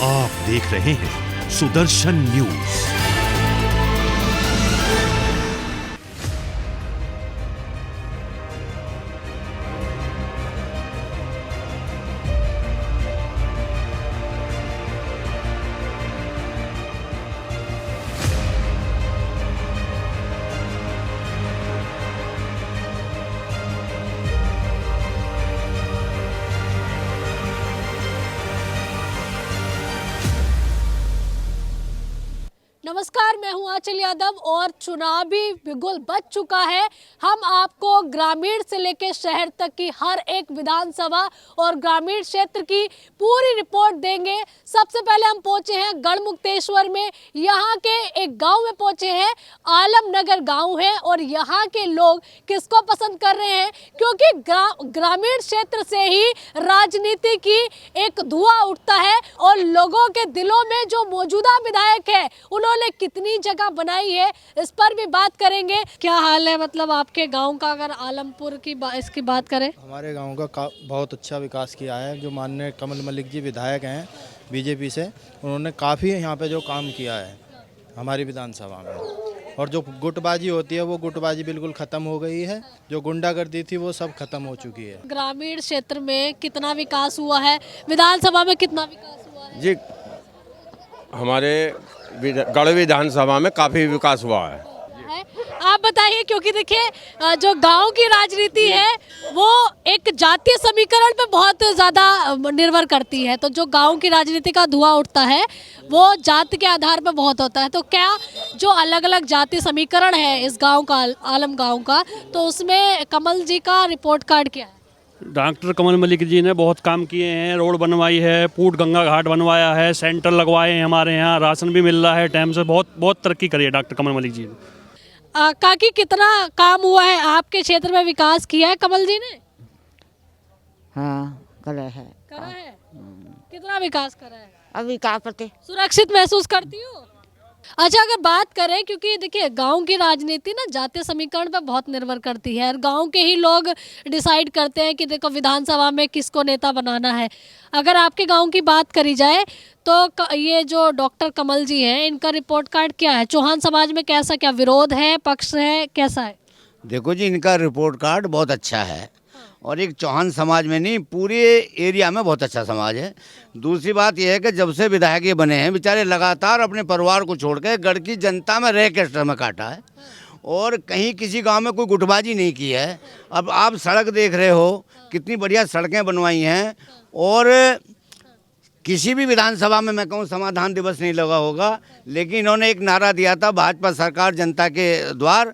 आप देख रहे हैं सुदर्शन न्यूज। नमस्कार, मैं हूं आंचल यादव और चुनावी बिगुल बज चुका है। हम आपको ग्रामीण से लेकर शहर तक की हर एक विधानसभा और ग्रामीण क्षेत्र की पूरी रिपोर्ट देंगे। सबसे पहले हम पहुंचे हैं गढ़मुक्तेश्वर में। यहाँ के एक गांव में पहुंचे हैं, आलमनगर गांव है और यहाँ के लोग किसको पसंद कर रहे हैं, क्योंकि ग्रामीण क्षेत्र से ही राजनीति की एक धुआं उठता है और लोगों के दिलों में जो मौजूदा विधायक है उन्होंने कितनी जगह बनाई है, इस पर भी बात करेंगे। क्या हाल है मतलब आपके गांव का, अगर आलमपुर की इसकी बात करें? हमारे गांव का बहुत अच्छा विकास किया है। जो माननीय कमल मलिक जी विधायक हैं बीजेपी से, उन्होंने काफ़ी यहाँ पे जो काम किया है हमारी विधानसभा में। और जो गुटबाजी होती है वो गुटबाजी बिल्कुल ख़त्म हो गई है। जो गुंडागर्दी थी वो सब खत्म हो चुकी है। ग्रामीण क्षेत्र में कितना विकास हुआ है, विधानसभा में कितना विकास हुआ है? जी, हमारे गढ़ विधानसभा में काफ़ी विकास हुआ है। आप बताइए, क्योंकि देखिए जो गांव की राजनीति है वो एक जातीय समीकरण पे बहुत ज़्यादा निर्भर करती है। तो जो गांव की राजनीति का धुआं उठता है वो जाति के आधार पर बहुत होता है। तो क्या जो अलग अलग जातीय समीकरण है इस गांव का, आलम गांव का, तो उसमें कमल जी का रिपोर्ट कार्ड क्या है? डॉक्टर कमल मलिक जी ने बहुत काम किए हैं। रोड बनवाई है, पूट गंगा घाट बनवाया है, सेंटर लगवाए हैं, हमारे यहाँ राशन भी मिल रहा है टाइम से। बहुत तरक्की करी है डॉक्टर कमल मलिक जी ने। काकी, कितना काम हुआ है आपके क्षेत्र में, विकास किया है कमल जी ने? हाँ, करा है। कितना विकास करा है? अभी क्या पते। सुरक्षित महसूस करती हो? अच्छा, अगर बात करें, क्योंकि देखिए गांव की राजनीति ना जातीय समीकरण पर बहुत निर्भर करती है और गांव के ही लोग डिसाइड करते हैं कि देखो विधानसभा में किसको नेता बनाना है। अगर आपके गांव की बात करी जाए तो ये जो डॉक्टर कमल जी हैं, इनका रिपोर्ट कार्ड क्या है? चौहान समाज में कैसा, क्या विरोध है, पक्ष है, कैसा है? देखो जी, इनका रिपोर्ट कार्ड बहुत अच्छा है और एक चौहान समाज में नहीं, पूरे एरिया में बहुत अच्छा समाज है। दूसरी बात यह है कि जब से विधायक ये बने हैं, बेचारे लगातार अपने परिवार को छोड़ के गढ़ की जनता में रह के समय काटा है और कहीं किसी गांव में कोई गुटबाजी नहीं की है। अब आप सड़क देख रहे हो, कितनी बढ़िया सड़कें बनवाई हैं और किसी भी विधानसभा में मैं कहूँ समाधान दिवस नहीं लगा होगा, लेकिन इन्होंने एक नारा दिया था, भाजपा सरकार जनता के द्वार।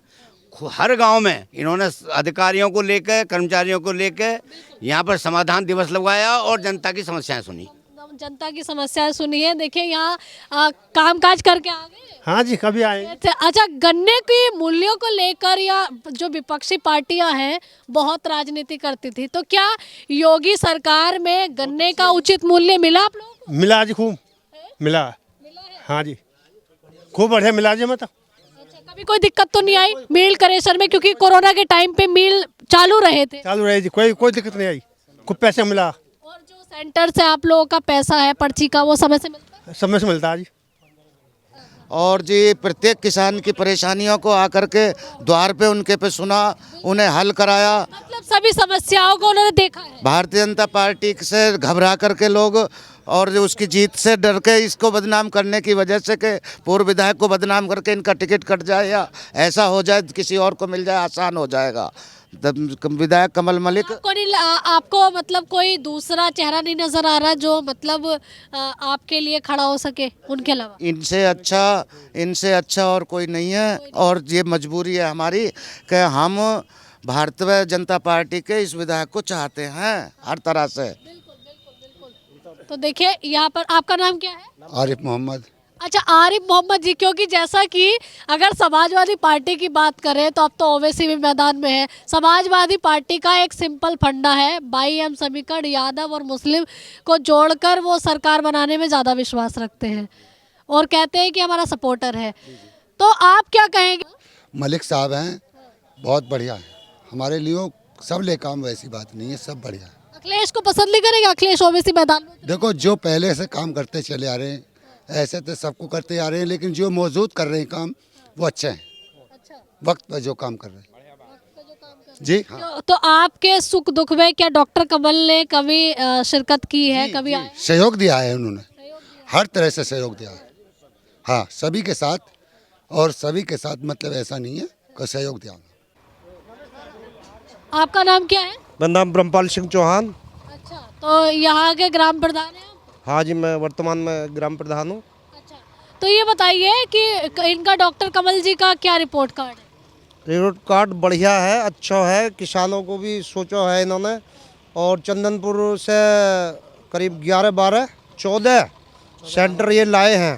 हर गांव में इन्होंने अधिकारियों को लेकर, कर्मचारियों को लेकर यहाँ पर समाधान दिवस लगवाया और जनता की समस्याएं सुनी। जनता की समस्याएं सुनी है। देखिए यहाँ कामकाज करके आ गए। हाँ जी, कभी आए। अच्छा, गन्ने के मूल्यों को लेकर या जो विपक्षी पार्टियां हैं बहुत राजनीति करती थी, तो क्या योगी सरकार में गन्ने का उचित मूल्य मिला आप लोगों को? मिला जी, खूब मिला। हाँ जी, खूब बढ़िया मिला जी। मतलब कभी कोई दिक्कत तो नहीं आई मिल करेशर में, क्योंकि कोरोना के टाइम पे मिल चालू रहे थे? चालू रहे जी, कोई दिक्कत नहीं आई, खूब पैसे मिला। और जो सेंटर से आप लोगों का पैसा है पर्ची का, वो समय से मिलता है? समय से मिलता है जी। और जी प्रत्येक किसान की परेशानियों को आकर के द्वार पे उनके पे सुना, उन्हें हल कराया। मतलब सभी समस्याओं को उन्होंने देखा है। भारतीय जनता पार्टी से घबरा करके लोग और जो उसकी जीत से डर के इसको बदनाम करने की वजह से कि पूर्व विधायक को बदनाम करके इनका टिकट कट जाए या ऐसा हो जाए, किसी और को मिल जाए, आसान हो जाएगा। विधायक कमल मलिक आपको मतलब कोई दूसरा चेहरा नहीं नजर आ रहा जो मतलब आपके लिए खड़ा हो सके उनके अलावा? इनसे अच्छा और कोई नहीं है। और ये मजबूरी है हमारी कि हम भारतीय जनता पार्टी के इस विधायक को चाहते हैं हर तरह से। तो देखिए यहाँ पर, आपका नाम क्या है? आरिफ मोहम्मद। अच्छा, आरिफ मोहम्मद जी, क्योंकि जैसा कि अगर समाजवादी पार्टी की बात करें तो अब तो ओवैसी भी मैदान में है। समाजवादी पार्टी का एक सिंपल फंडा है, 22M समीकरण, यादव और मुस्लिम को जोड़कर वो सरकार बनाने में ज़्यादा विश्वास रखते हैं और कहते हैं कि हमारा सपोर्टर है। तो आप क्या कहेंगे? मलिक साहब हैं, बहुत बढ़िया है हमारे लिए, सब ले काम, वैसी बात नहीं है, सब बढ़िया है। अखिलेश को पसंद नहीं करेगा? अखिलेश ओवैसी मैदान में उतरे। देखो जो पहले से काम करते चले आ रहे हैं ऐसे तो सबको करते आ रहे हैं, लेकिन जो मौजूद कर रहे हैं काम वो अच्छे हैं, अच्छा, वक्त पर जो काम कर रहे हैं। जी हाँ, तो आपके सुख दुख में क्या डॉक्टर कमल ने कभी शिरकत की है? कभी आए? सहयोग दिया है उन्होंने, हर तरह से सहयोग दिया है। हाँ, सभी के साथ, और सभी के साथ मतलब ऐसा नहीं है कि सहयोग दिया। आपका नाम क्या है? मेरा नाम ब्रह्मपाल सिंह चौहान। अच्छा, तो यहाँ के ग्राम प्रधान हैं आप? हाँ जी, मैं वर्तमान में ग्राम प्रधान हूँ। अच्छा, तो ये बताइए कि इनका डॉक्टर कमल जी का क्या रिपोर्ट कार्ड है? रिपोर्ट कार्ड बढ़िया है, अच्छा है, किसानों को भी सोचा है इन्होंने। और चंदनपुर से करीब 11-12-14 सेंटर ये लाए हैं।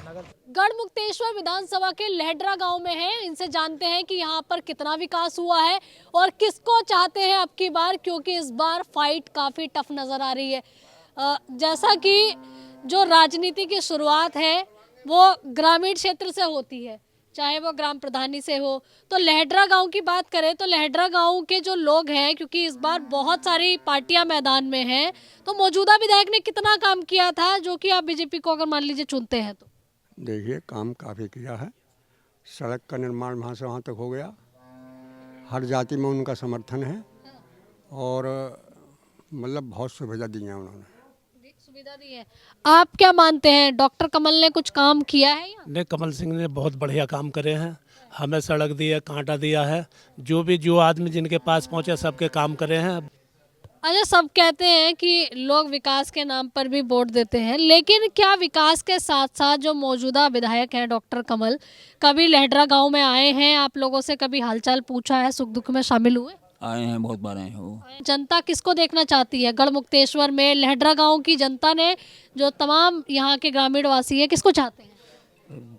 गढ़मुक्तेश्वर विधानसभा के लहडरा गांव में है। इनसे जानते हैं कि यहाँ पर कितना विकास हुआ है और किसको चाहते हैं अब की बार, क्योंकि इस बार फाइट काफ़ी टफ नज़र आ रही है। जैसा कि जो राजनीति की शुरुआत है वो ग्रामीण क्षेत्र से होती है, चाहे वो ग्राम प्रधानी से हो। तो लहडरा गांव की बात करें तो लहडरा गांव के जो लोग हैं, क्योंकि इस बार बहुत सारी पार्टियां मैदान में हैं, तो मौजूदा विधायक ने कितना काम किया था जो कि आप बीजेपी को अगर मान लीजिए चुनते हैं तो? देखिए, काम काफ़ी किया है। सड़क का निर्माण वहाँ से वहाँ तक हो गया, हर जाति में उनका समर्थन है, और मतलब बहुत सुविधा दी है उन्होंने। सुविधा दी है। आप क्या मानते हैं, डॉक्टर कमल ने कुछ काम किया है? ने कमल सिंह ने बहुत बढ़िया काम करे हैं, हमें सड़क दी है, कांटा दिया है, जो आदमी जिनके पास पहुंचे सबके काम करे हैं। अच्छा, सब कहते हैं कि लोग विकास के नाम पर भी वोट देते हैं, लेकिन क्या विकास के साथ साथ जो मौजूदा विधायक हैं डॉक्टर कमल कभी लहडरा गांव में आए हैं, आप लोगों से कभी हालचाल पूछा है, सुख दुख में शामिल हुए? आए हैं, बहुत बार आए हैं वो। जनता किसको देखना चाहती है गढ़मुक्तेश्वर में? लहडरा गांव की जनता ने, जो तमाम यहाँ के ग्रामीण वासी है, किसको चाहते हैं?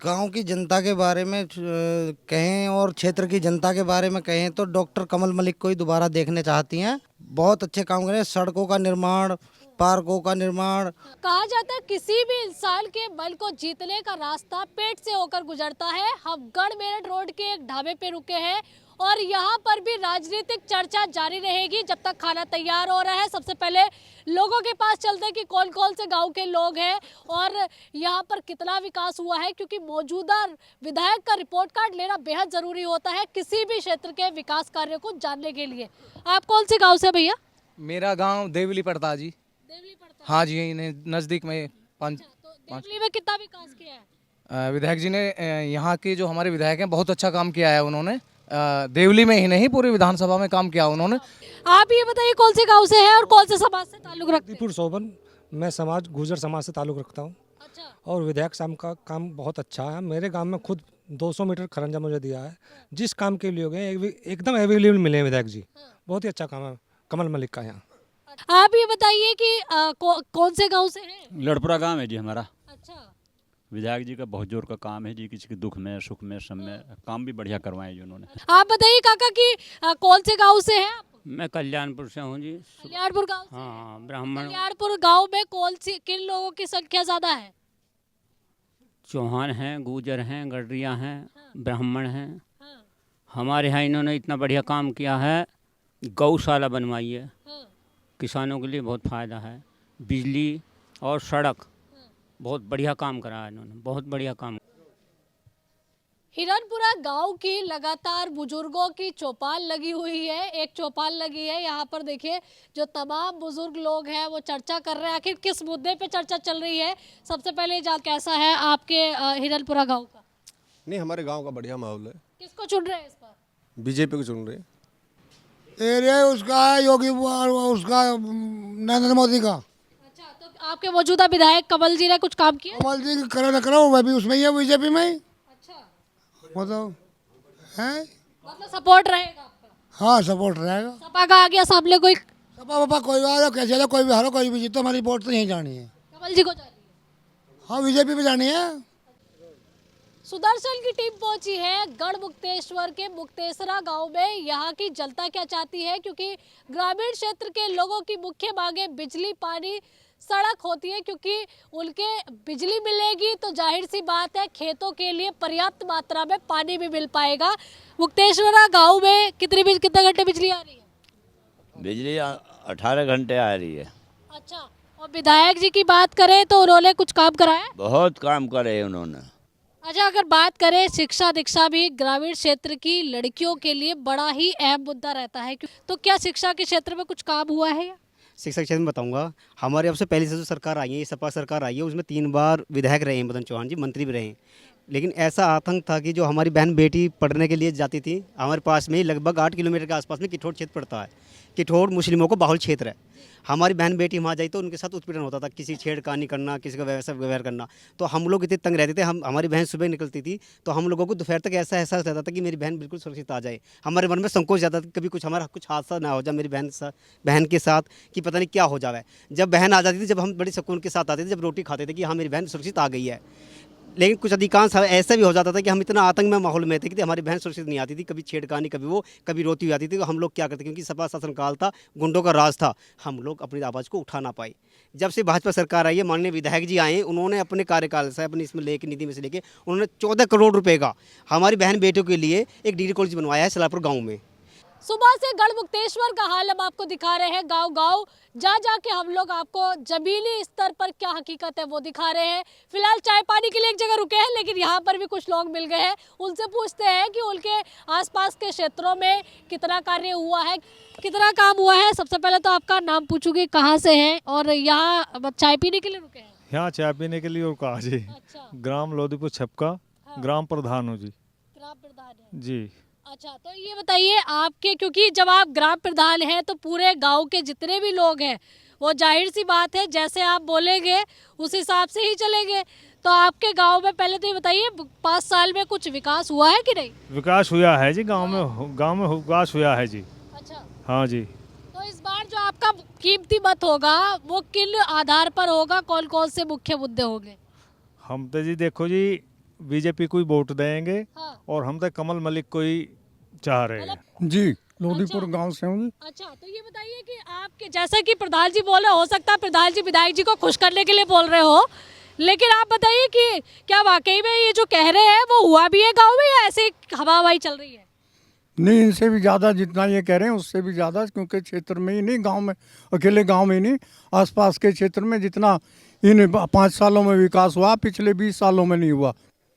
गांव की जनता के बारे में कहें और क्षेत्र की जनता के बारे में कहें तो डॉक्टर कमल मलिक को ही दोबारा देखने चाहती हैं। बहुत अच्छे काम करें, सड़कों का निर्माण, पार्कों का निर्माण। कहा जाता है किसी भी इंसान के बल को जीतने का रास्ता पेट से होकर गुजरता है। हम गढ़ मेरठ रोड के एक ढाबे पे रुके हैं और यहाँ पर भी राजनीतिक चर्चा जारी रहेगी जब तक खाना तैयार हो रहा है। सबसे पहले लोगों के पास चलते हैं कि कौन कौन से गांव के लोग हैं और यहाँ पर कितना विकास हुआ है, क्योंकि मौजूदा विधायक का रिपोर्ट कार्ड लेना बेहद ज़रूरी होता है किसी भी क्षेत्र के विकास कार्यों को जानने के लिए। आप कौन से गाँव से भैया? मेरा गाँव देवली पड़ता है जी। हाँ जी, नज़दीक में देवली में कितना विकास किया है? विधायक जी ने, यहाँ के जो हमारे विधायक हैं, बहुत अच्छा काम किया है उन्होंने। देवली में ही नहीं, पूरी विधानसभा में काम किया उन्होंने। आप ये बताइए कौन से गांव से हैं और कौन से समाज से ताल्लुक रखते हैं? शोभन, मैं समाज गुर्जर समाज से ताल्लुक रखता हूँ। अच्छा। और विधायक साहब का काम बहुत अच्छा है। मेरे गांव में खुद 200 मीटर खरंजा मुझे दिया है। जिस काम के लिए हो गए एकदम अवेलेबल मिले हैं विधायक जी। बहुत ही अच्छा काम है कमल मलिक का यहाँ। आप ये बताइए कि कौन से गाँव से हैं? लड़पुरा गाँव है जी हमारा। अच्छा। विधायक जी का बहुत जोर का काम है जी, किसी के दुख में सुख में सब में काम भी बढ़िया करवाए जी उन्होंने। आप बताइए काका कि कौन से गांव से हैं आप? मैं कल्याणपुर से हूँ जी। कल्याणपुर गांव से? हाँ, ब्राह्मण। कल्याणपुर गांव में किन लोगों की संख्या ज्यादा है? चौहान हैं, गुर्जर हैं, गडरिया हैं, ब्राह्मण हैं। हमारे यहाँ इन्होंने इतना बढ़िया काम किया है, गौशाला बनवाई है, किसानों के लिए बहुत फ़ायदा है, बिजली और सड़क, बहुत बढ़िया काम करा है इन्होंने, बहुत बढ़िया काम। हिरनपुरा गांव की लगातार बुजुर्गों की चौपाल लगी हुई है। एक चौपाल लगी है यहाँ पर, देखिए जो तमाम बुजुर्ग लोग हैं वो चर्चा कर रहे हैं। आखिर किस मुद्दे पे चर्चा चल रही है? सबसे पहले कैसा है आपके हिरनपुरा गांव का? नहीं, हमारे गांव का बढ़िया माहौल है। किसको चुन रहे हैं इस बार? बीजेपी को चुन रहे हैं। एरिया उसका है, योगी उसका, नरेंद्र मोदी का। अच्छा, तो आपके मौजूदा विधायक कमल जी ने कुछ काम किया? कमल जी करो न करो, वह भी उसमें ही है, बीजेपी में ही। मतलब है, मतलब सपोर्ट रहेगा आपका? हाँ, सपोर्ट रहेगा। सपा का आ गया सामने कोई? सपा कोई आ कैसे, कोई भी हारो कोई भी जीतो, हमारी वोट तो यहीं जानी है। कमल जी को जानी है? हाँ, बीजेपी पे जानी है। सुदर्शन की टीम पहुंची है गढ़मुक्तेश्वर के मुक्तेसरा गांव में। यहाँ की जनता क्या चाहती है, क्योंकि ग्रामीण क्षेत्र के लोगों की मुख्य मांगे बिजली, पानी, सड़क होती है, क्योंकि उनके बिजली मिलेगी तो जाहिर सी बात है खेतों के लिए पर्याप्त मात्रा में पानी भी मिल पाएगा। मुक्तेश्वरा गांव में कितने घंटे बिजली आ रही है? बिजली 18 घंटे आ रही है। अच्छा, और विधायक जी की बात करें तो उन्होंने कुछ काम कराया? बहुत काम करे उन्होंने। अच्छा, अगर बात करें शिक्षा दीक्षा भी ग्रामीण क्षेत्र की लड़कियों के लिए बड़ा ही अहम मुद्दा रहता है, तो क्या शिक्षा के क्षेत्र में कुछ काम हुआ है? शिक्षा क्षेत्र में बताऊंगा, हमारे अब से पहले से जो सरकार आई है, ये सपा सरकार आई है, उसमें 3 बार विधायक रहे हैं मदन चौहान जी, मंत्री भी रहे हैं। लेकिन ऐसा आतंक था कि जो हमारी बहन बेटी पढ़ने के लिए जाती थी, हमारे पास में ही लगभग 8 किलोमीटर के आसपास में किठौर क्षेत्र पड़ता है। किठौर मुस्लिमों को बाहुल क्षेत्र है। हमारी बहन बेटी वहाँ जाई तो उनके साथ उत्पीड़न होता था, किसी छेड़खानी करना, किसी का वैसा व्यवहार करना। तो हम लोग इतने तंग रहते थे, हमारी बहन सुबह निकलती थी तो हम लोगों को दोपहर तक ऐसा एहसास रहता था कि मेरी बहन बिल्कुल सुरक्षित आ जाए। हमारे मन में संकोच जाता था कभी कुछ हादसा ना हो जाए मेरी बहन के साथ, कि पता नहीं क्या हो जाए। जब बहन आ जाती थी, जब हम बड़ी सुकून के साथ आते थे, जब रोटी खाते थे कि हाँ मेरी बहन सुरक्षित आ गई है। लेकिन कुछ अधिकांश ऐसा भी हो जाता था कि हम इतना आतंक में माहौल में थे कि हमारी बहन सुरक्षित नहीं आती थी, कभी छेड़खानी, कभी रोती हुई आती थी। तो हम लोग क्या करते, क्योंकि सपा शासन काल था, गुंडों का राज था, हम लोग अपनी आवाज़ को उठा ना पाए। जब से भाजपा सरकार आई है, माननीय विधायक जी आए, उन्होंने अपने कार्यकाल से, अपनी इसमें लेके निधि में से लेके उन्होंने 14 करोड़ रुपए का हमारी बहन बेटियों के लिए एक डिग्री कॉलेज बनवाया है सलारपुर गाँव में। सुबह से गढ़मुक्तेश्वर का हाल हम आपको दिखा रहे हैं, गांव-गांव जा के हम लोग आपको जमीनी स्तर पर क्या हकीकत है वो दिखा रहे हैं। फिलहाल चाय पानी के लिए एक जगह रुके हैं, लेकिन यहाँ पर भी कुछ लोग मिल गए हैं, उनसे पूछते हैं कि उनके आसपास के क्षेत्रों में कितना कार्य हुआ है, कितना काम हुआ है। सबसे पहले तो आपका नाम पूछूंगी, कहाँ से हैं और यहाँ चाय पीने के लिए रुके हैं? यहाँ चाय पीने के लिए और कहा जी। अच्छा। ग्राम लोधीपुर छपका। हाँ। ग्राम प्रधान हूँ जी। ग्राम प्रधान है जी। अच्छा, तो ये बताइए आपके, क्योंकि जब आप ग्राम प्रधान हैं तो पूरे गांव के जितने भी लोग हैं वो जाहिर सी बात है जैसे आप बोलेंगे उस हिसाब से ही चलेंगे। तो आपके गांव में पहले तो ये बताइए 5 साल में कुछ विकास हुआ है कि नहीं? विकास हुआ है जी, गांव में विकास हुआ है जी। अच्छा, हाँ जी। तो इस बार जो आपका कीमती मत होगा वो किन आधार पर होगा, कौन कौन से मुख्य मुद्दे होंगे? हम तो जी देखो जी बीजेपी को ही वोट देंगे। हाँ। और हम तो कमल मलिक को ही चाह रहे हैं जी। लोधीपुर गांव से हूँ। अच्छा, तो ये बताइए कि आपके, जैसा कि प्रधान जी बोले, हो सकता है प्रधान जी विधायक जी को खुश करने के लिए बोल रहे हो, लेकिन आप बताइए कि क्या वाकई में ये जो कह रहे हैं वो हुआ भी है गांव में या ऐसे हवा हवाई चल रही है? नहीं, इनसे भी ज़्यादा जितना ये कह रहे हैं उससे भी ज़्यादा, क्योंकि क्षेत्र में ही नहीं, गांव में, अकेले गांव में ही नहीं, आसपास के क्षेत्र में जितना इन 5 सालों में विकास हुआ पिछले 20 सालों में नहीं हुआ।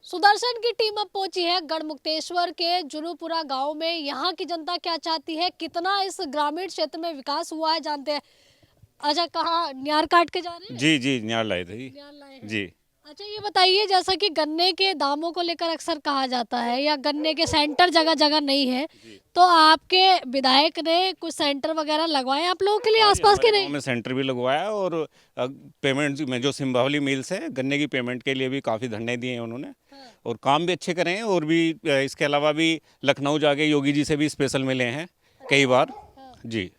सुदर्शन की टीम अब पहुंची है गढ़मुक्तेश्वर के जुनूपुरा गांव में। यहाँ की जनता क्या चाहती है, कितना इस ग्रामीण क्षेत्र में विकास हुआ है, जानते हैं। अच्छा, कहाँ न्यार काट के जा रहे हैं? जी न्यार लाए थे जी। अच्छा, ये बताइए, जैसा कि गन्ने के दामों को लेकर अक्सर कहा जाता है या गन्ने के सेंटर जगह जगह नहीं है, तो आपके विधायक ने कुछ सेंटर वगैरह लगवाए आप लोगों के लिए आसपास के? नहीं, में सेंटर भी लगवाया और पेमेंट में जो सिंबावली मिल्स है गन्ने की पेमेंट के लिए भी काफ़ी धरने दिए हैं उन्होंने। हाँ। और काम भी अच्छे करे हैं। और भी इसके अलावा भी लखनऊ जाके योगी जी से भी स्पेशल मिले हैं कई बार। हाँ। जी।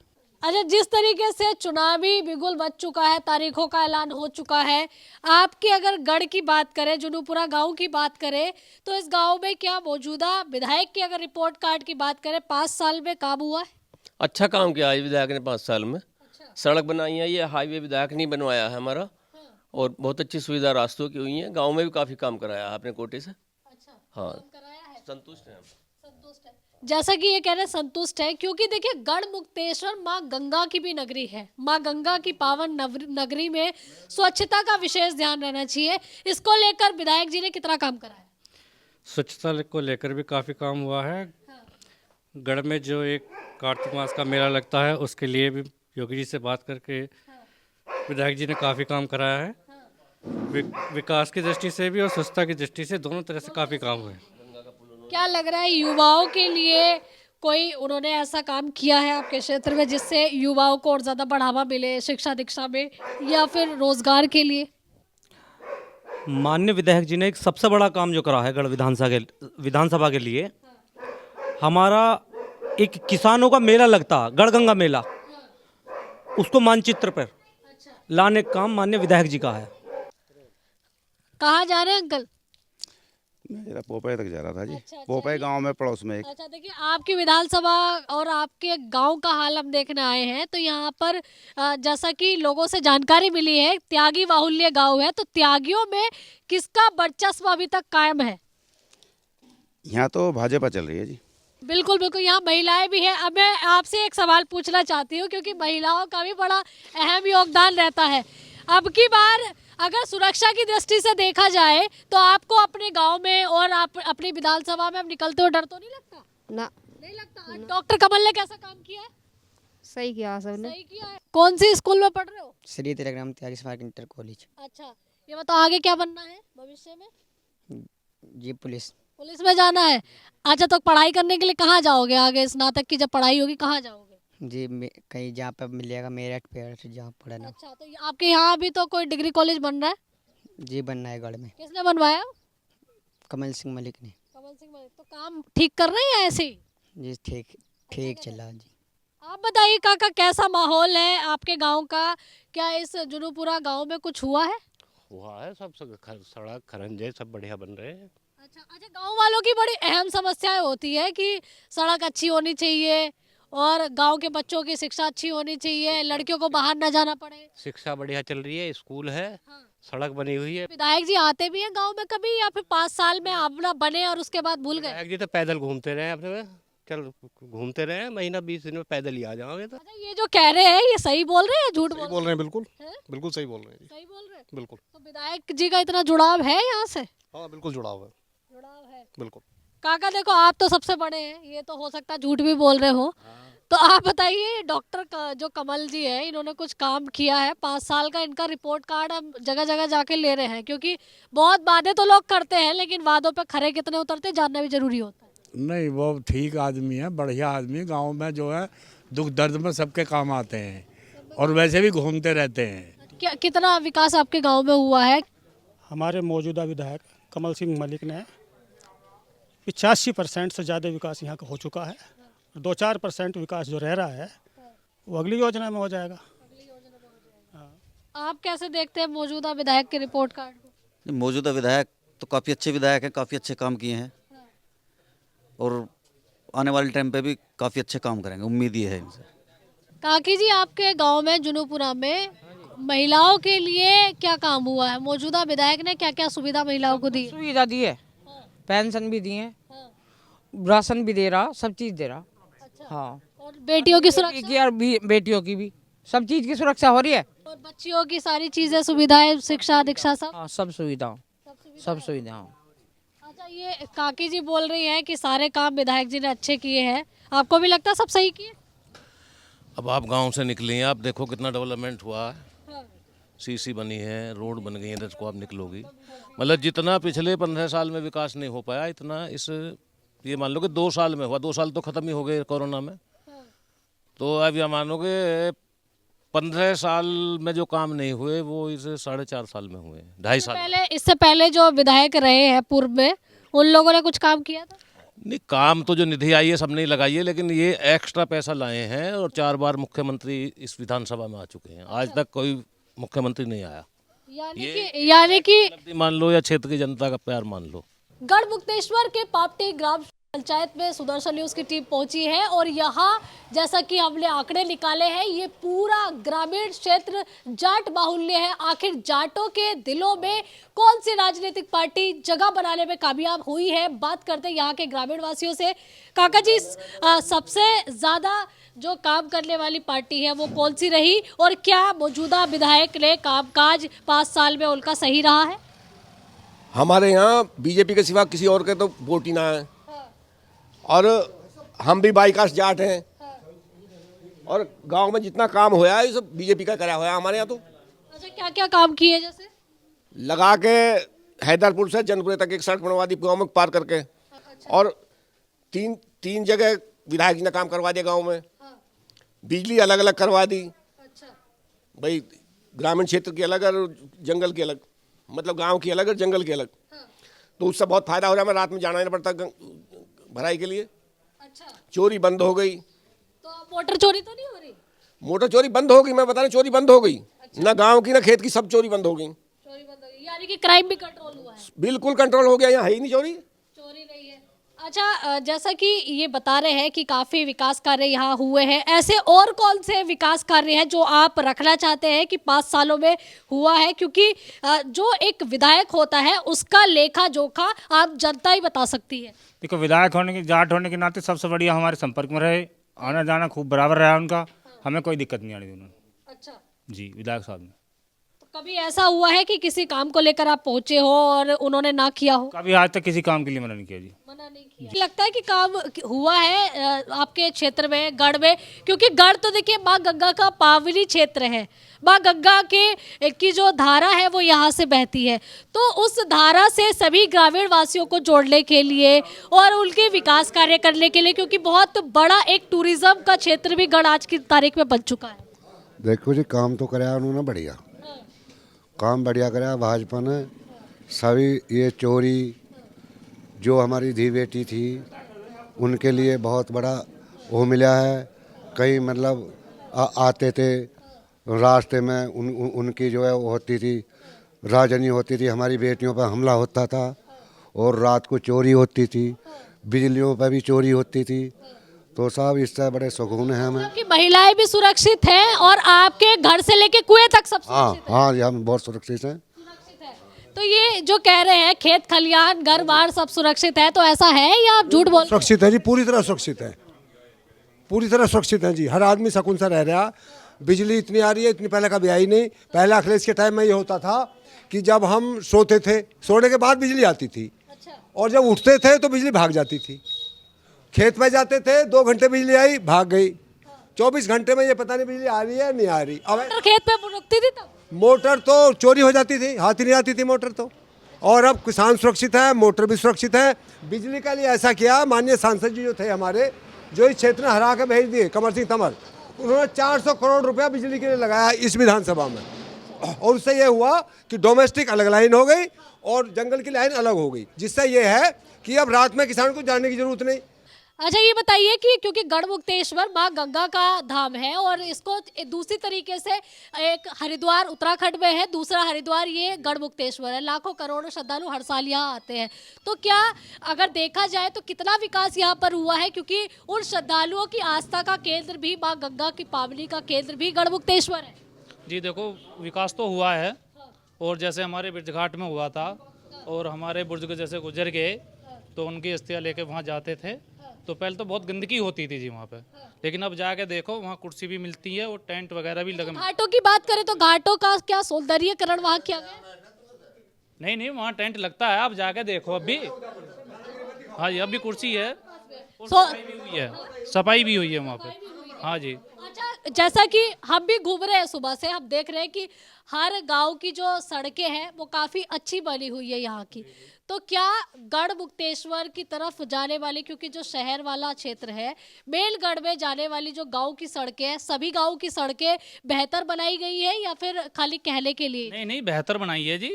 अच्छा, जिस तरीके से चुनावी बिगुल बच चुका है, तारीखों का ऐलान हो चुका है, आपकी अगर गढ़ की बात करें, जुनूपुरा गांव की बात करें, तो इस गांव में क्या मौजूदा विधायक की अगर रिपोर्ट कार्ड की बात करें 5 साल में काम हुआ है? अच्छा काम किया है विधायक ने 5 साल में। अच्छा। सड़क बनाई है, ये हाईवे विधायक नहीं बनवाया है हमारा। हाँ। और बहुत अच्छी सुविधा रास्तों की हुई है। गाँव में भी काफ़ी काम कराया है अपने कोटे से। अच्छा। हाँ, संतुष्ट है। जैसा कि ये कह रहे हैं संतुष्ट है, क्योंकि देखिए गढ़मुक्तेश्वर माँ गंगा की भी नगरी है। माँ गंगा की पावन नगरी में स्वच्छता का विशेष ध्यान रहना चाहिए। इसको लेकर विधायक जी ने कितना काम करा है? स्वच्छता को लेकर भी काफ़ी काम हुआ है। हाँ। गढ़ में जो एक कार्तिक मास का मेला लगता है उसके लिए भी योगी जी से बात करके विधायक जी ने काफ़ी काम कराया है। हाँ। विकास की दृष्टि से भी और स्वच्छता की दृष्टि से दोनों तरह से काफ़ी काम हुए। क्या लग रहा है युवाओं के लिए कोई उन्होंने ऐसा काम किया है आपके क्षेत्र में जिससे युवाओं को और ज़्यादा बढ़ावा मिले शिक्षा दीक्षा में या फिर रोजगार के लिए? माननीय विधायक जी ने एक सबसे बड़ा काम जो करा है गढ़ विधानसभा के लिए, हमारा एक किसानों का मेला लगता गढ़गंगा मेला, उसको मानचित्र पर लाने का काम माननीय विधायक जी का है। कहाँ जा रहे हैं अंकल? मैं पोपई तक जा रहा था जी। अच्छा, पोपई गांव में पड़ोस में एक। अच्छा, देखिए आपकी विधानसभा और आपके गांव का हाल हम देखने आए हैं, तो यहाँ पर जैसा कि लोगों से जानकारी मिली है त्यागी बाहुल्य गांव है, तो त्यागियों में किसका वर्चस्व अभी तक कायम है? यहाँ तो भाजपा चल रही है जी। बिल्कुल बिल्कुल, यहाँ महिलाएं भी हैं। अब मैं आपसे एक सवाल पूछना चाहती हूँ क्योंकि महिलाओं का भी बड़ा अहम योगदान रहता है। अब की बार अगर सुरक्षा की दृष्टि से देखा जाए तो आपको अपने गांव में और आप अपनी विधानसभा में अब निकलते हो डर तो नहीं लगता? ना, नहीं लगता। डॉक्टर कमल ने कैसा काम किया है? सही किया सबने। सही किया है। कौन सी स्कूल में पढ़ रहे हो? श्री तिलकराम त्यागी स्मारक इंटर कॉलेज। अच्छा, ये बताओ आगे क्या बनना है भविष्य में? जी पुलिस। पुलिस में जाना है। अच्छा, तो पढ़ाई करने के लिए कहाँ जाओगे? आगे स्नातक की जब पढ़ाई होगी कहाँ जाओगे? जी कहीं जहाँ पे मिलेगा मेरिट पे जहाँ पढ़ना। अच्छा, तो आपके यहाँ अभी तो कोई डिग्री कॉलेज बन रहा है? जी बनना है गढ़ में। किसने बनवाया? कमल सिंह मलिक ने। कमल सिंह मलिक। तो काम ठीक कर रहे हैं या ऐसे ही? जी ठीक ठीक चला जी। आप बताइए काका, कैसा माहौल है आपके गांव का? क्या इस जुनूपुरा गांव में कुछ हुआ है? हुआ है, सब सड़क खरंजे सब बढ़िया बन रहे हैं। अच्छा, गांव वालों की बड़ी अहम समस्याएं होती है कि सड़क अच्छी होनी चाहिए और गांव के बच्चों की शिक्षा अच्छी होनी चाहिए, लड़कियों को बाहर न जाना पड़े। शिक्षा बढ़िया चल रही है, स्कूल है, सड़क बनी हुई है। विधायक जी आते भी हैं गांव में कभी, या फिर 5 साल में अपना बने और उसके बाद भूल गए? विधायक जी तो पैदल घूमते रहे अपने, चल घूमते रहे, महीना 20 दिन में पैदल ही आ जाओगे। तो अच्छा, ये जो कह रहे हैं ये सही बोल रहे हैं झूठ बोल रहे हैं? बिल्कुल बिल्कुल सही बोल रहे हैं। सही बोल रहे हैं बिल्कुल। तो विधायक जी का इतना जुड़ाव है यहाँ से? हाँ बिल्कुल जुड़ाव है। बिल्कुल। काका देखो, आप तो सबसे बड़े हैं, ये तो हो सकता है झूठ भी बोल रहे हो, तो आप बताइए डॉक्टर जो कमल जी है इन्होंने कुछ काम किया है? 5 साल का इनका रिपोर्ट कार्ड हम जगह जगह जाके ले रहे हैं, क्योंकि बहुत वादे तो लोग करते हैं लेकिन वादों पे खरे कितने उतरते जानना भी जरूरी होता है। नहीं, वो ठीक आदमी है, बढ़िया आदमी। गांव में जो है दुख दर्द में सबके काम आते हैं और वैसे भी घूमते रहते हैं। क्या कितना विकास आपके गाँव में हुआ है? हमारे मौजूदा विधायक कमल सिंह मलिक ने 85% से ज़्यादा विकास यहाँ का हो चुका है। 2-4% विकास जो रह रहा है वो अगली योजना में हो जाएगा। आप कैसे देखते हैं मौजूदा विधायक के रिपोर्ट कार्ड को? मौजूदा विधायक तो काफ़ी अच्छे विधायक हैं, काफ़ी अच्छे काम किए हैं और आने वाले टाइम पे भी काफ़ी अच्छे काम करेंगे, उम्मीद ये है इनसे। काकी जी, आपके गांव में जुनूपुरा में महिलाओं के लिए क्या काम हुआ है? मौजूदा विधायक ने क्या क्या सुविधा महिलाओं को दी? सुविधा दी है, पेंशन भी दी है, राशन भी दे रहा, सब चीज़ दे रहा। हाँ, और बेटियों की सुरक्षा भी, बेटियों की भी सब चीज़ की सुरक्षा हो रही है। और बच्चियों की सारी चीजें, सुविधाएं, शिक्षा दीक्षा सब? हाँ, सब सुविधा। अच्छा, ये काकी जी बोल रही है कि सारे काम विधायक जी ने अच्छे किए हैं, आपको भी लगता है सब सही किए? अब आप गांव से निकली हैं, आप देखो कितना डेवलपमेंट हुआ है। सीसी बनी है, रोड बन गई है, इसको आप निकलोगी, मतलब जितना पिछले 15 साल में विकास नहीं हो पाया इतना इस ये मान लो कि 2 साल में हुआ। 2 साल तो ख़त्म ही हो गए कोरोना में, तो अब ये मानोगे 15 साल में जो काम नहीं हुए वो इस 4.5 साल में हुए, 2.5 साल। इससे पहले जो विधायक रहे हैं पूर्व में, उन लोगों ने कुछ काम किया था? नहीं, काम तो जो निधि आई है सब नहीं लगाई है, लेकिन ये एक्स्ट्रा पैसा लाए हैं और 4 बार मुख्यमंत्री इस विधानसभा में आ चुके हैं। आज तक कोई मुख्यमंत्री नहीं आया। यानी कि मान लो या क्षेत्र की जनता का प्यार मान लो। गढ़मुक्तेश्वर के पापटी ग्राम पंचायत में सुदर्शन न्यूज की टीम पहुंची है और यहाँ जैसा कि हमने आंकड़े निकाले हैं, ये पूरा ग्रामीण क्षेत्र जाट बाहुल्य है। आखिर जाटों के दिलों में कौन सी राजनीतिक पार्टी जगह बनाने में कामयाब हुई है? बात करते हैं यहाँ के ग्रामीण वासियों से। काका जी, सबसे ज्यादा जो काम करने वाली पार्टी है वो कौन सी रही और क्या मौजूदा विधायक ने कामकाज 5 साल में उनका सही रहा है? हमारे यहाँ बीजेपी के सिवा किसी और के तो वोट ही ना है, और हम भी बाईकास्ट जाट हैं, और गांव में जितना काम होया है सब बीजेपी का करा हुआ है हमारे यहाँ। तो अच्छा, क्या क्या काम किए? जैसे लगा के हैदरपुर से जनपुरे तक एक सड़क बनवा दी गाँव में पार करके, और तीन जगह विधायक जी ने काम करवा दिया गाँव में। बिजली अलग अलग करवा दी, भाई ग्रामीण क्षेत्र की अलग और जंगल की अलग, मतलब गांव की अलग और जंगल की अलग। तो उससे बहुत फायदा हो रहा है, हमें रात में जाना नहीं पड़ता भराई के लिए। अच्छा, चोरी बंद हो गई। तो मोटर चोरी तो नहीं हो रही? मोटर चोरी बंद हो गई, मैं बता रहा, चोरी बंद हो गई। अच्छा। ना गांव की ना खेत की, सब चोरी बंद हो गई। चोरी बंद हो गई, यानी कि क्राइम भी कंट्रोल हुआ है? बिल्कुल कंट्रोल हो गया, यहाँ है ही नहीं चोरी। चोरी नहीं है। अच्छा, जैसा कि ये बता रहे हैं कि काफ़ी विकास कार्य यहाँ हुए हैं, ऐसे और कौन से विकास कार्य हैं जो आप रखना चाहते हैं कि 5 सालों में हुआ है? क्योंकि जो एक विधायक होता है उसका लेखा जोखा आप जनता ही बता सकती है। देखो, विधायक होने के जाट होने के नाते सबसे बढ़िया हमारे संपर्क में रहे, आना जाना खूब बराबर रहा उनका, हमें कोई दिक्कत नहीं आनी उन्होंने। अच्छा जी, विधायक साहब ने कभी ऐसा हुआ है कि किसी काम को लेकर आप पहुंचे हो और उन्होंने ना किया हो? कभी आज तक किसी काम के लिए मना नहीं किया जी। मना नहीं किया। लगता है कि काम हुआ है आपके क्षेत्र में, गढ़ में? क्योंकि गढ़ तो देखिए माँ गंगा का पावनी क्षेत्र है, माँ गंगा के की जो धारा है वो यहाँ से बहती है, तो उस धारा से सभी ग्रामीण वासियों को जोड़ने के लिए और उनके विकास कार्य करने के लिए, क्योंकि बहुत बड़ा एक टूरिज्म का क्षेत्र भी गढ़ आज की तारीख में बन चुका है। देखो जी, काम तो कराया उन्होंने बढ़िया, काम बढ़िया कराया भाजपा ने। सभी ये चोरी जो हमारी धी बेटी थी उनके लिए बहुत बड़ा वो मिला है। कई मतलब आते थे रास्ते में उनकी जो है वो होती थी, राजनी होती थी, हमारी बेटियों पर हमला होता था और रात को चोरी होती थी, बिजलियों पर भी चोरी होती थी। तो साहब इससे बड़े सुकून है हमें कि महिलाएं भी सुरक्षित हैं और आपके घर से लेके कुएं तक सब सुरक्षित है। हाँ जी, हम बहुत सुरक्षित हैं। तो ये जो कह रहे हैं खेत खलियान घर बार सब सुरक्षित है, तो ऐसा है या आप झूठ बोल? सुरक्षित है जी, पूरी तरह सुरक्षित है, पूरी तरह सुरक्षित है जी। हर आदमी सुकून से रह रहा। बिजली इतनी आ रही है, इतनी पहले कभी आई नहीं। पहले अखिलेश के टाइम में ये होता था कि जब हम सोते थे, सोने के बाद बिजली आती थी और जब उठते थे तो बिजली भाग जाती थी। खेत में जाते थे, 2 घंटे बिजली आई, भाग गई। 24 घंटे में ये पता नहीं बिजली आ रही है नहीं आ रही। अब खेत में रुकती थी तब मोटर तो चोरी हो जाती थी, हाथ ही नहीं आती थी मोटर तो। और अब किसान सुरक्षित है, मोटर भी सुरक्षित है। बिजली के लिए ऐसा किया, माननीय सांसद जी जो थे हमारे, जो इस क्षेत्र में हरा के भेज दिए, कमर सिंह तंवर, उन्होंने 400 करोड़ रुपया बिजली के लिए लगाया इस विधानसभा में। और उससे ये हुआ कि डोमेस्टिक अलग लाइन हो गई और जंगल की लाइन अलग हो गई, जिससे ये है कि अब रात में किसान को जाने की जरूरत नहीं। अच्छा, ये बताइए कि क्योंकि गढ़मुक्तेश्वर माँ गंगा का धाम है और इसको दूसरी तरीके से एक हरिद्वार उत्तराखंड में है, दूसरा हरिद्वार ये गढ़मुक्तेश्वर है, लाखों करोड़ों श्रद्धालु हर साल यहाँ आते हैं, तो क्या अगर देखा जाए तो कितना विकास यहाँ पर हुआ है? क्योंकि उन श्रद्धालुओं की आस्था का केंद्र भी माँ गंगा की पावनी का केंद्र भी गढ़मुक्तेश्वर है। जी देखो, विकास तो हुआ है, और जैसे हमारे ब्रिज घाट में हुआ था और हमारे बुजुर्ग जैसे गुजर गए तो उनकी अस्थियाँ लेके वहाँ जाते थे, तो पहले तो बहुत गंदगी होती थी जी वहाँ पे, लेकिन अब जाके देखो वहाँ कुर्सी भी मिलती है और टेंट वगैरह भी लगे। घाटों की बात करें तो घाटों का क्या सौंदर्यीकरण वहाँ किया गया? नहीं, वहाँ टेंट लगता है, आप जाके देखो अभी। हाँ जी, अभी कुर्सी है और सफाई भी हुई है, सफाई भी हुई है वहाँ पे। हाँ जी। अच्छा, जैसा कि हम भी घूम रहे हैं सुबह से, हम देख रहे हैं कि हर गांव की जो सड़कें हैं वो काफ़ी अच्छी बनी हुई है यहाँ की, तो क्या गढ़मुक्तेश्वर की तरफ जाने वाली, क्योंकि जो शहर वाला क्षेत्र है, मेलगढ़ में जाने वाली जो गांव की सड़कें हैं, सभी गांव की सड़कें बेहतर बनाई गई है या फिर खाली कहने के लिए? नहीं, बेहतर बनाई है जी।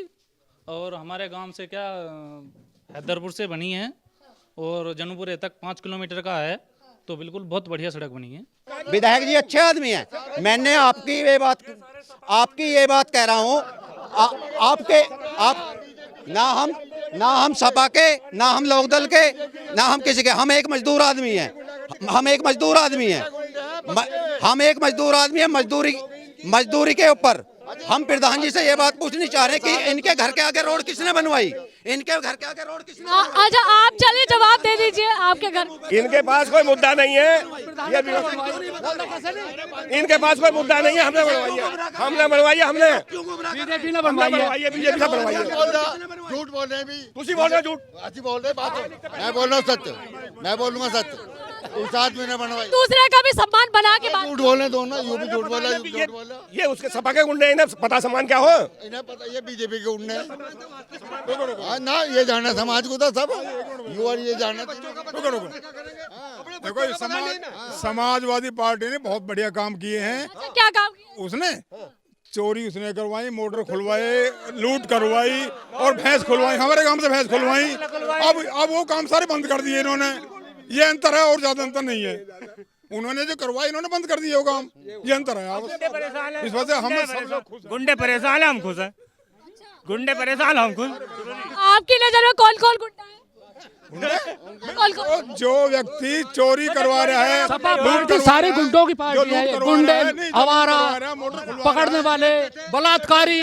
और हमारे गांव से क्या हैदरपुर से बनी है और जनपुरे तक 5 किलोमीटर का है, तो बिल्कुल बहुत बढ़िया सड़क बनी है। विधायक जी अच्छे आदमी हैं। मैंने आपकी ये बात कह रहा हूँ, आप ना हम सपा के, ना हम लोकदल के, ना हम किसी के, हम एक मजदूर आदमी हैं। हम एक मजदूर आदमी हैं। मजदूरी के ऊपर हम प्रधान जी से ये बात पूछनी चाह रहे हैं कि इनके घर के आगे रोड किसने बनवाई? अच्छा, आप चलिए जवाब दे दीजिए। आपके घर, इनके पास कोई मुद्दा नहीं है, इनके पास कोई मुद्दा नहीं है। हमने बनवाई है, हमने बीजेपी ने बनवाई है, बीजेपी से बनवाई है। झूठ बोल रहे हैं भी, तुसी बोल रहे हो झूठ, अच्छी बोल रहे बात। मैं बोल रहा हूँ सत्य, मैं बोलूंगा सत्य। उस आदमी ने बनवाई, दूसरे का भी सम्मान बना के बात। झूठ बोल रहे दोनों, यू भी झूठ बोला। ये उसके सपा के गुंडे, इन्हें पता सम्मान क्या हो? इन्हें पता, ये बीजेपी के गुंडे ना, ये जाना समाज को था सब, यू और ये जाना। देखो, समाजवादी पार्टी ने बहुत बढ़िया काम किए हैं। क्या काम किया उसने? चोरी उसने करवाई, मोटर खुलवाए, लूट करवाई और भैंस खुलवाई, हमारे गांव से भैंस खुलवाई। अब वो काम सारे बंद कर दिए इन्होंने। ये अंतर है और ज्यादा अंतर नहीं है। उन्होंने जो करवाई इन्होंने बंद कर दिए वो काम, ये अंतर है। इस वजह से हम गुंडे परेशान है, हम खुश हैं। गुंडे परेशान, हम खुश। आपकी नजर में कौन कौन गुंडा है? जो व्यक्ति चोरी करवा रहा है, सपा पार्टी सारी गुंडों की पार्टी है। गुंडे, आवारा, पकड़ने वाले, बलात्कारी,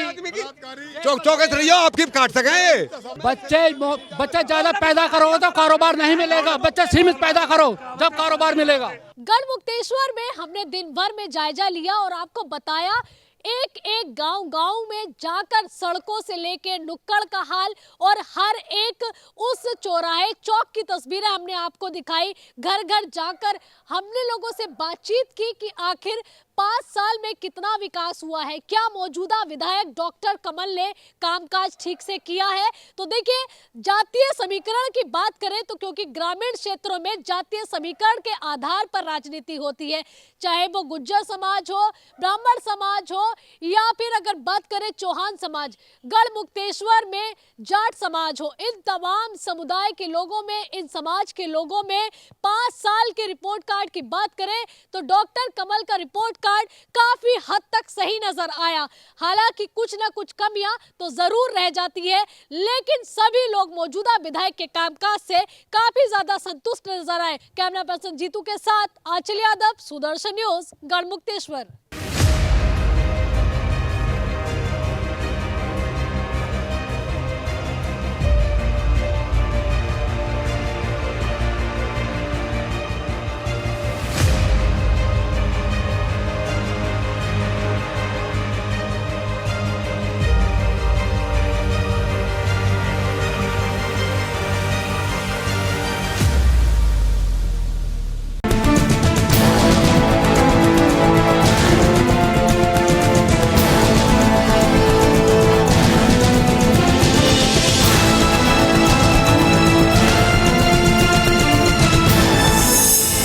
चौके रहियो, आपकी काट सके। बच्चे ज्यादा पैदा करोगे तो कारोबार नहीं मिलेगा। बच्चे सीमित पैदा करो, जब कारोबार मिलेगा। गढ़मुक्तेश्वर में हमने दिन भर में जायजा लिया और आपको बताया एक एक गांव में जाकर सड़कों से लेके नुक्कड़ का हाल और हर एक उस चौराहे चौक की तस्वीरें हमने आपको दिखाई। घर घर जाकर हमने लोगों से बातचीत की कि आखिर 5 साल में कितना विकास हुआ है, क्या मौजूदा विधायक डॉक्टर कमल ने कामकाज ठीक से किया है। तो देखिए, जातीय समीकरण की बात करें तो क्योंकि ग्रामीण क्षेत्रों में जातीय समीकरण के आधार पर राजनीति होती है, चाहे वो गुज्जर समाज हो, ब्राह्मण समाज हो या फिर अगर बात करें चौहान समाज, गढ़मुक्तेश्वर में जाट समाज हो, इन तमाम समुदाय के लोगों में, इन समाज के लोगों में 5 साल के रिपोर्ट कार्ड की बात करें तो डॉक्टर कमल का रिपोर्ट कार्ड काफी हद तक सही नजर आया। हालांकि कुछ ना कुछ कमियां तो जरूर रह जाती है, लेकिन सभी लोग मौजूदा विधायक के कामकाज से काफी ज्यादा संतुष्ट नजर आए। कैमरा पर्सन जीतू के साथ आंचल यादव, सुदर्शन न्यूज, गढ़मुक्तेश्वर।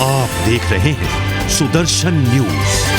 आप देख रहे हैं सुदर्शन न्यूज।